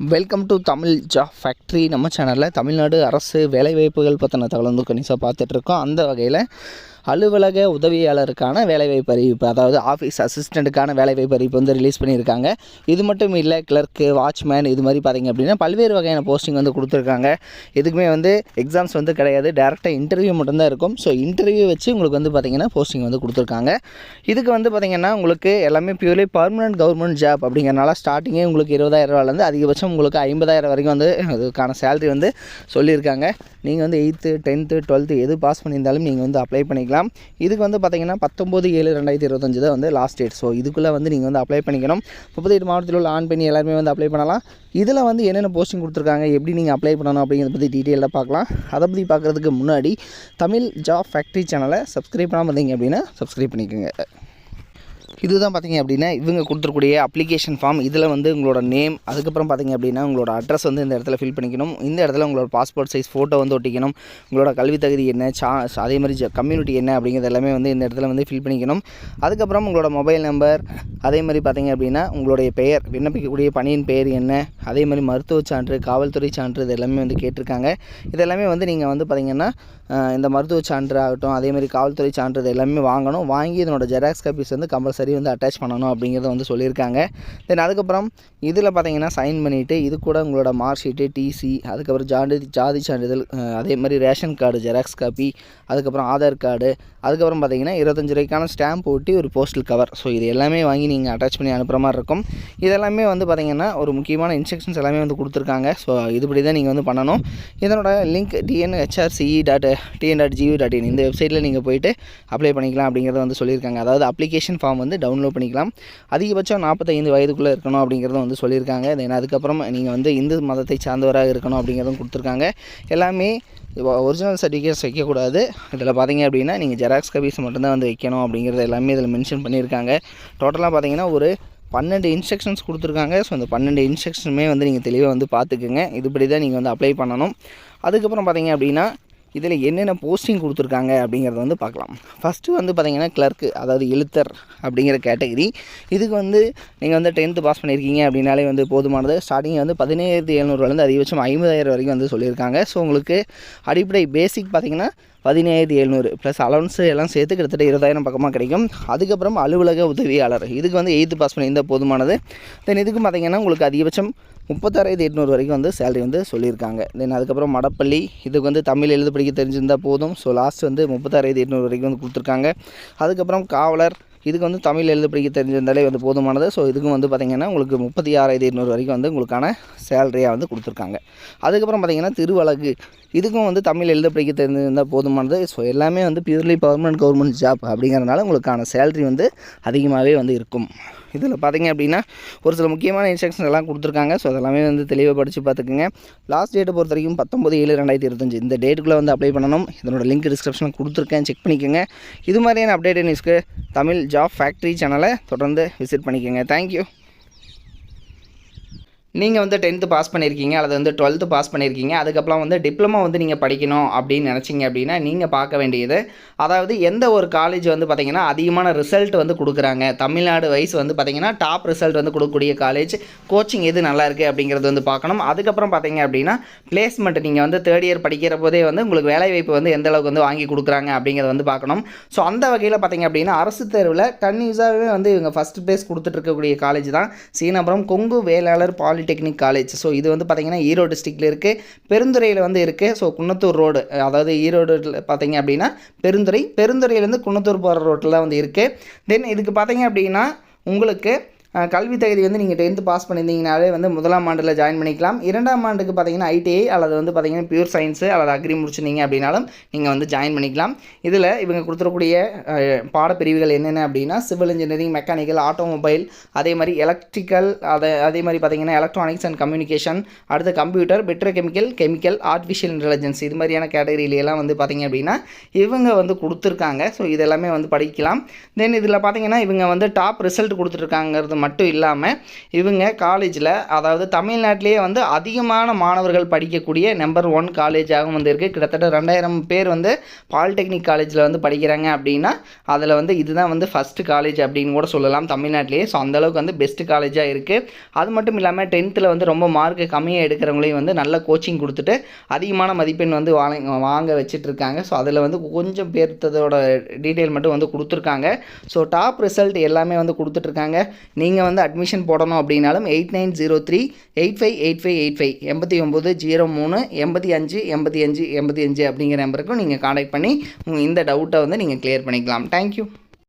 Welcome to Tamil job factory. நம்ம சேனலில் தமிழ்நாடு அரசு வேலைவாய்ப்புகள் பற்றின தகவல் வந்து கணிசாக பார்த்துட்ருக்கோம். அந்த வகையில் அலுவலக உதவியாளருக்கான வேலைவாய்ப்பு அறிவிப்பு, அதாவது ஆஃபீஸ் அசிஸ்டண்ட்டுக்கான வேலைவாய்ப்பு அறிவிப்பு வந்து ரிலீஸ் பண்ணியிருக்காங்க. இது மட்டும் இல்லை, கிளர்க்கு, வாட்ச்மேன் இது மாதிரி பார்த்திங்க அப்படின்னா பல்வேறு வகையான போஸ்டிங் வந்து கொடுத்துருக்காங்க. எதுக்குமே வந்து எக்ஸாம்ஸ் வந்து கிடையாது, டேரெக்டாக இன்டர்வியூ மட்டும்தான் இருக்கும். ஸோ இன்டர்வியூ வச்சு உங்களுக்கு வந்து பார்த்திங்கன்னா போஸ்டிங் வந்து கொடுத்துருக்காங்க. இதுக்கு வந்து பார்த்திங்கன்னா உங்களுக்கு எல்லாமே பியூர்லி பர்மனெண்ட் கவர்மெண்ட் ஜாப் அப்படிங்கிறனால ஸ்டார்டிங்கே உங்களுக்கு 20,000 அதிகபட்சம் உங்களுக்கு 50,000 வரைக்கும் வந்து அதுக்கான சேலரி வந்து சொல்லியிருக்காங்க. நீங்கள் வந்து 8th 10th 12th எது பாஸ் பண்ணியிருந்தாலும் நீங்கள் வந்து அப்ளை பண்ணிக்கலாம். இதுக்கு வந்து பார்த்திங்கன்னா 19/7/2025 தான் வந்து லாஸ்ட் டேட். ஸோ இதுக்குள்ளே வந்து நீங்கள் வந்து அப்ளை பண்ணிக்கணும். 38 மாவட்டத்தில் உள்ள ஆண் பெண் எல்லாருமே வந்து அப்ளை பண்ணலாம். இதில் வந்து என்னென்ன போஸ்டிங் கொடுத்துருக்காங்க, எப்படி நீங்கள் அப்ளை பண்ணணும் அப்படிங்கிறத பற்றி டீட்டெயிலாக பார்க்கலாம். அதை பற்றி பார்க்குறதுக்கு முன்னாடி தமிழ் ஜாப் ஃபேக்ட்ரி சேனலை சப்ஸ்கிரைப் பண்ணாமல் இருந்தீங்க அப்படின்னா சப்ஸ்கிரைப் பண்ணிக்கோங்க. இதுதான் பார்த்திங்க அப்படின்னா இவங்க கொடுத்துருக்கூடிய அப்ளிகேஷன் ஃபார்ம். இதில் வந்து உங்களோட நேம், அதுக்கப்புறம் பார்த்திங்க அப்படின்னா உங்களோட அட்ரஸ் வந்து இந்த இடத்துல ஃபில் பண்ணிக்கணும். இந்த இடத்துல உங்களோட பாஸ்போர்ட் சைஸ் ஃபோட்டோ வந்து ஒட்டிக்கணும். உங்களோட கல்வி தகுதி என்ன, அதே மாதிரி கம்யூனிட்டி என்ன அப்படிங்கிறது எல்லாமே வந்து இந்த இடத்துல வந்து ஃபில் பண்ணிக்கணும். அதுக்கப்புறம் உங்களோட மொபைல் நம்பர், அதே மாதிரி பார்த்திங்க அப்படின்னா உங்களுடைய பெயர், விண்ணப்பிக்கக்கூடிய பணியின் பெயர் என்ன, அதே மாதிரி மருத்துவ சான்று, காவல்துறை சான்று, இது எல்லாமே வந்து கேட்டிருக்காங்க. இதெல்லாமே வந்து நீங்கள் வந்து பார்த்திங்கன்னா இந்த மருத்துவ சான்று ஆகட்டும், அதே மாதிரி காவல்துறை சான்று இது எல்லாமே வாங்கணும். வாங்கி இதனோட ஜெராக்ஸ் காப்பீஸ் வந்து கம்பல்சரி வந்து அட்டாச் பண்ணணும் அப்படிங்கிறத வந்து சொல்லியிருக்காங்க. தென் அதுக்கப்புறம் இதில் பார்த்தீங்கன்னா சைன் பண்ணிவிட்டு இது கூட உங்களோட மார்க் ஷீட்டு, டிசி, அதுக்கப்புறம் ஜாதி சான்றிதழ், அதே மாதிரி ரேஷன் கார்டு ஜெராக்ஸ் காப்பி, அதுக்கப்புறம் ஆதார் கார்டு, அதுக்கப்புறம் பார்த்தீங்கன்னா 25 ரூபாய்க்கான ஸ்டாம்ப் ஒட்டி ஒரு போஸ்டல் கவர். ஸோ இது எல்லாமே வாங்கி நீங்கள் அட்டாச் பண்ணி அனுப்புகிற மாதிரி இருக்கும். இதெல்லாமே வந்து பார்த்திங்கன்னா ஒரு முக்கியமான இன்ஸ்ட்ரக்ஷன்ஸ் எல்லாமே வந்து கொடுத்துருக்காங்க. ஸோ இதுபடி தான் நீங்கள் வந்து பண்ணணும். இதனோட லிங்க் tnhrce.tn.gov.in இந்த வெப்சைட்டில் நீங்கள் போய்ட்டு அப்ளை பண்ணிக்கலாம் அப்படிங்கிறத வந்து சொல்லியிருக்காங்க. அதாவது அப்ளிகேஷன் ஃபார்ம் வந்து டவுன்லோட் பண்ணிக்கலாம். அதிகபட்சம் 45 வயதுக்குள்ளே இருக்கணும் அப்படிங்கிறத வந்து சொல்லியிருக்காங்க. தென் அதுக்கப்புறம் நீங்கள் வந்து இந்து மதத்தை சார்ந்தவராக இருக்கணும் அப்படிங்கிறதும் கொடுத்துருக்காங்க. எல்லாமே ஒரிஜினல் சர்டிஃபிகேட்ஸ் வைக்கக்கூடாது. இதில் பார்த்தீங்க அப்படின்னா நீங்கள் ஜெராக்ஸ் காப்பீஸ் மட்டும்தான் வந்து வைக்கணும் அப்படிங்கிறது எல்லாமே இதில் மென்ஷன் பண்ணியிருக்காங்க. டோட்டலாக பார்த்தீங்கன்னா ஒரு 12 இன்ஸ்ட்ரக்ஷன்ஸ் கொடுத்துருக்காங்க. ஸோ அந்த 12 இன்ஸ்ட்ரக்ஷனுமே வந்து நீங்கள் தெளிவாக வந்து பார்த்துக்குங்க. இதுபடி தான் நீங்கள் வந்து அப்ளை பண்ணணும். அதுக்கப்புறம் பார்த்தீங்க அப்படின்னா இதில் என்னென்ன போஸ்டிங் கொடுத்துருக்காங்க அப்படிங்கிறத வந்து பார்க்கலாம். ஃபஸ்ட்டு வந்து பார்த்திங்கன்னா கிளர்க்கு, அதாவது எழுத்தர் அப்படிங்கிற கேட்டகரி. இதுக்கு வந்து நீங்கள் வந்து 10th பாஸ் பண்ணியிருக்கீங்க அப்படின்னாலே வந்து போதுமானது. ஸ்டார்டிங் வந்து 17,700 அதிகபட்சம் 50,000 வரைக்கும் வந்து சொல்லியிருக்காங்க. ஸோ உங்களுக்கு அடிப்படை பேசிக் பார்த்திங்கன்னா 17,700 ப்ளஸ் அலவன்ஸு எல்லாம் சேர்த்து கிட்டத்தட்ட 20,000 பக்கமாக கிடைக்கும். அதுக்கப்புறம் அலுவலக உதவியாளர், இதுக்கு வந்து 8th பாஸ் பண்ணியிருந்தால் போதுமானது. தென் இதுக்கு பார்த்திங்கன்னா உங்களுக்கு அதிகபட்சம் 36,800 வரைக்கும் வந்து சேலரி வந்து சொல்லியிருக்காங்க. தென் அதுக்கப்புறம் மடப்பள்ளி, இதுக்கு வந்து தமிழ் எழுத படிக்க தெரிஞ்சிருந்தால் போதும். ஸோ லாஸ்ட் வந்து 36,800 வரைக்கும் வந்து கொடுத்துருக்காங்க. அதுக்கப்புறம் காவலர், இதுக்கு வந்து தமிழ் எழுத படிக்க தெரிஞ்சிருந்தாலே வந்து போதுமானது. ஸோ இதுக்கும் வந்து பார்த்திங்கன்னா உங்களுக்கு 36,800 வரைக்கும் வந்து உங்களுக்கான சேலரியாக வந்து கொடுத்துருக்காங்க. அதுக்கப்புறம் பார்த்திங்கன்னா திருவழகு, இதுக்கும் வந்து தமிழ் எழுத படிக்க தெரிஞ்சிருந்தால் போதுமானது. ஸோ எல்லாமே வந்து பியூர்லி பர்மனெண்ட் கவர்மெண்ட் ஜாப் அப்படிங்கிறதுனால உங்களுக்கான சேலரி வந்து அதிகமாகவே வந்து இருக்கும். இதில் பார்த்திங்க அப்படின்னா ஒரு சில முக்கியமான இன்ஸ்ட்ரக்ஷன்ஸ் எல்லாம் கொடுத்துருக்காங்க. ஸோ அதெல்லாமே வந்து தெளிவாக படித்து பார்த்துக்குங்க. லாஸ்ட் டேட்டை பொறுத்த வரைக்கும் 19/7/2025 இந்த டேட்டுக்குள்ளே வந்து அப்ளை பண்ணணும். இதனோட லிங்க் டிஸ்கிரிப்ஷனில் கொடுத்துருக்கேன், செக் பண்ணிக்கோங்க. இது மாதிரியான அப்டேட் நியூஸ்க்கு தமிழ் ஜாப் ஃபேக்ட்ரி சேனலை தொடர்ந்து விசிட் பண்ணிக்கோங்க. தேங்க்யூ. நீங்கள் வந்து 10th பாஸ் பண்ணியிருக்கீங்க அல்லது வந்து 12th பாஸ் பண்ணியிருக்கீங்க, அதுக்கப்புறம் வந்து டிப்ளமோ வந்து நீங்கள் படிக்கணும் அப்படின்னு நினச்சிங்க அப்படின்னா நீங்கள் பார்க்க வேண்டியது, அதாவது எந்த ஒரு காலேஜ் வந்து பார்த்திங்கன்னா அதிகமான ரிசல்ட் வந்து கொடுக்குறாங்க, தமிழ்நாடு வைஸ் வந்து பார்த்திங்கன்னா டாப் ரிசல்ட் வந்து கொடுக்கக்கூடிய காலேஜ், கோச்சிங் எது நல்லா இருக்குது அப்படிங்கிறது வந்து பார்க்கணும். அதுக்கப்புறம் பார்த்திங்க அப்படின்னா பிளேஸ்மெண்ட், நீங்கள் வந்து 3rd இயர் படிக்கிற போதே வந்து உங்களுக்கு வேலைவாய்ப்பு வந்து எந்த அளவுக்கு வந்து வாங்கி கொடுக்குறாங்க அப்படிங்கிறத வந்து பார்க்கணும். ஸோ அந்த வகையில் பார்த்திங்க அப்படின்னா அரசு தேர்வில் கன்யூஸாகவே வந்து இவங்க ஃபஸ்ட் ப்ளேஸ் கொடுத்துட்ருக்கக்கூடிய காலேஜ் தான் Seenapuram Kongu Vellalar polytechnic college. So இது வந்து பார்த்திங்கன்னா ஈரோடு டிஸ்ட்ரிக்டில் இருக்குது, பெருந்துறையில் வந்து இருக்குது. ஸோ குன்னத்தூர் ரோடு, அதாவது ஈரோடு பார்த்திங்க அப்படின்னா பெருந்துறையிலேருந்து குன்னத்தூர் போகிற ரோட்டில் வந்து இருக்குது. தென் இதுக்கு பார்த்திங்க அப்படின்னா உங்களுக்கு கல்வி தகுதி வந்து நீங்கள் 10th பாஸ் பண்ணியிருந்தீங்கனாலே வந்து 1ஆம் ஆண்டில் ஜாயின் பண்ணிக்கலாம். 2ஆம் ஆண்டுக்கு பார்த்தீங்கன்னா ஐடிஐ அல்லது வந்து பார்த்திங்கன்னா பியூர் சயின்ஸு அல்லது அக்ரி முடிச்சிருந்தீங்க அப்படின்னாலும் நீங்கள் வந்து ஜாயின் பண்ணிக்கலாம். இதில் இவங்க கொடுத்துருக்கூடிய பாடப்பிரிவுகள் என்னென்ன அப்படின்னா சிவில் இன்ஜினியரிங், மெக்கானிக்கல், ஆட்டோமொபைல், அதே மாதிரி எலக்ட்ரிக்கல், அதே மாதிரி பார்த்திங்கன்னா எலக்ட்ரானிக்ஸ் அண்ட் கம்யூனிகேஷன், அடுத்து கம்ப்யூட்டர், பெட்ரோகெமிக்கல், ஆர்டிஃபிஷியல் இன்டெலிஜென்ஸ், இது மாதிரியான கேட்டகரியிலெல்லாம் வந்து பார்த்திங்க அப்படின்னா இவங்க வந்து கொடுத்துருக்காங்க. ஸோ இதெல்லாமே வந்து படிக்கலாம். தென் இதில் பார்த்திங்கன்னா இவங்க வந்து டாப் ரிசல்ட் கொடுத்துருக்காங்கிறது மட்டும் இல்லாமல் இவங்க காலேஜில் அதாவது தமிழ்நாட்டிலேயே வந்து அதிகமான மாணவர்கள் படிக்கக்கூடிய நம்பர் 1 காலேஜாகவும் வந்து இருக்குது. கிட்டத்தட்ட 2000 பேர் வந்து பாலிடெக்னிக் காலேஜில் வந்து படிக்கிறாங்க அப்படின்னா அதில் வந்து இதுதான் வந்து ஃபஸ்ட்டு காலேஜ் அப்படின்னு கூட சொல்லலாம் தமிழ்நாட்டிலேயே. ஸோ அந்தளவுக்கு வந்து பெஸ்ட்டு காலேஜாக இருக்குது. அது மட்டும் இல்லாமல் 10th வந்து ரொம்ப மார்க்கு கம்மியாக எடுக்கிறவங்களையும் வந்து நல்ல கோச்சிங் கொடுத்துட்டு அதிகமான மதிப்பெண் வந்து வாங்க வச்சிட்ருக்காங்க. ஸோ அதில் வந்து கொஞ்சம் பேர்த்ததோட டீட்டெயில் மட்டும் வந்து கொடுத்துருக்காங்க. ஸோ டாப் ரிசல்ட் எல்லாமே வந்து கொடுத்துட்ருக்காங்க. நீங்கள் வந்து அட்மிஷன் போடணும் அப்படின்னாலும் 8903-858585 8903-858585 அப்படிங்கிற நம்பருக்கும் நீங்கள் கான்டாக்ட் பண்ணி இந்த டவுட்டை வந்து நீங்கள் கிளியர் பண்ணிக்கலாம். தேங்க்யூ.